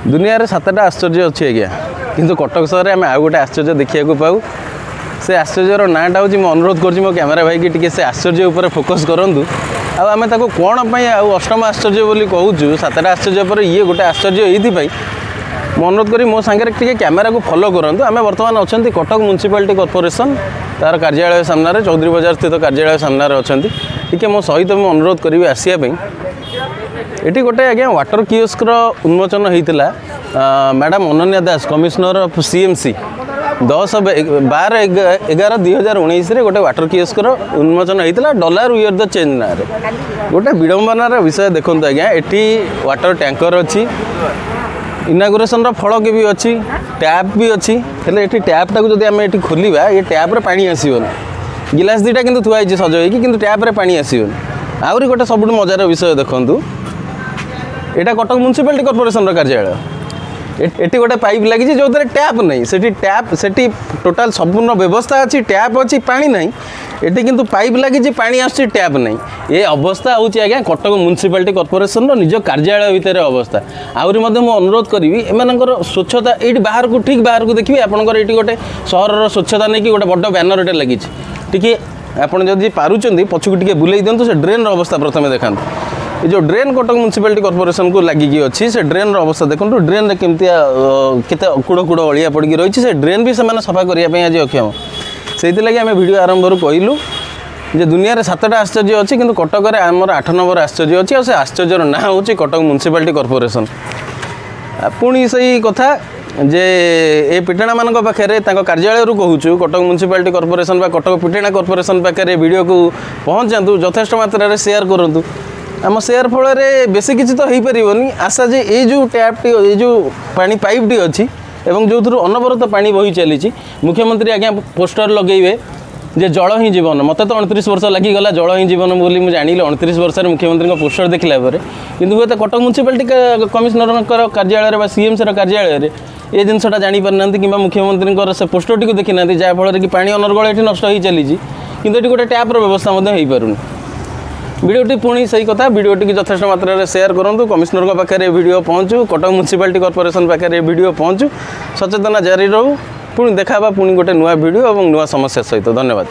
दुनिया रे 7टा आश्चर्य अच्छी आज्ञा किंतु कटक सहर आम आउ गोटे आश्चर्य देखा पाऊ से आश्चर्यर नाटा हूँ मो अनुरोध कर मो कैमेरा भाई कि टी से आश्चर्य उपर फोकस करूँ आम कौन आउ अष्टम आश्चर्य बोली कहूँ 7टा आश्चर्य पर ये गोटे आश्चर्य ये मो अनुरोध करी मो सांगे टी कैमेरा को फॉलो करूँ आम बर्तमान अच्छा कटक म्युनिसिपालिटी कॉर्पोरेशन तार कार्यालय सामने चौधरी बजार स्थित कार्यालय सामने अच्छा टी मो सहित मुझे अनुरोध करी आसवाई ये गोटे आज्ञा वाटर कियोस्कर उन्मोचन होता madam Ananya Das commissioner of CMC 10/12/11/2019 गोटे वाटर कियोस्कर उन्मोचन होता dollar we are the change ना गोटे विडंबनार विषय देखो आज्ञा ये वाटर टैंकर अच्छी इनागुरेशन फलक भी अच्छी टैप भी अच्छी हेल्ले ये टैपटा को जब आम ये खोलिया ये टैप्रे पा आसोनी गिलास दुईटा कि थुआई सज हो टैप्रे पा आसोनी आहरी गोटे सब मजार विषय देखूँ यहाँ कटक म्युनिसिपालिटी कॉर्पोरेशन कार्यालय ये गोटे पाइप लगी जो टैप नहीं से टैप से टोटाल संपूर्ण व्यवस्था अच्छी टैप अच्छी पानी नहीं ये किंतु पाइप लगी पानी आसुची टैप नहीं ये अवस्था हूँ आज्ञा कटक म्युनिसिपालिटी कॉर्पोरेशन निज कार्यालय भितर अवस्था आहरी अनुरोध करी एमनकर स्वच्छता ये बाहर को ठीक बाहर को देखिए आपंकर ये गोटे सहर स्वच्छता नहीं कि गोटे बड़ बैनर ये लगी टी आपड़ जब पार्टी पछक टे बुले दिंतु से ड्रेन अवस्था प्रथम देखा ये जो ड्रेन कटक म्युनिसिपालिटी कॉर्पोरेशन को लगिकी अच्छी से ड्रेन अवस्था देखो ड्रेन केमती केते कुड़ कुड़ अलिया पड़ी रही से ड्रेन भी से सफा करने आज अक्षम से लगे आम भिडियो आरंभ कहलु जे दुनिया रे 7टा आश्चर्य अच्छी किंतु कटक रे आमर 8 नंबर आश्चर्य अच्छी और से आश्चर्यर ना हूँ कटक म्युनिसिपालिटी कॉर्पोरेशन पुणी सही कथा जे ए पिटाणा मान पाखे कार्यालय कहूँ कटक म्युनिसिपालिटी कॉर्पोरेशन कटक पिटाणा कॉर्पोरेशन पाखे वीडियो को पहुँचातु यथेष्ट मात्रा शेयर करूँ आम शेयर फल बेसी किसी तो हो पारनी आशा जे ये जो टैपटी ये जो पानी पाइपटी अच्छी एवं जो थ्रू अनवरत पानी बही चली मुख्यमंत्री आज्ञा पोस्टर लगेबे जे जल ही जीवन मत तो 29 वर्ष लगिगला जल ही जीवन बोली मुझे जानी 29 वर्ष मुख्यमंत्री पोस्टर देखला किंतु हे कटक म्युनिसिपालिटी कमिशनर कार्यालय सीएमसी कार्यालय ये जिनसा जापार कि मुख्यमंत्री से पोस्टर टी देखी ना जहाँफल कि पानी अनर्गल ये नष्ट हो चली किंतु ये गोटे टैप्र व्यवस्था हो पारुनी वीडियोटी पुणी सही कथा वीडियोटी यथेष्ट मात्रा शेयर करूँ कमिशनर पाखे वीडियो पहुँचू कटक म्युनिसिपालिटी कॉर्पोरेशन पाखे वीडियो पहुँचू सचेतना जारी रहू पुणी देखा पुणी गोटे नुआ वीडियो और नुआ समस्या सहित धन्यवाद।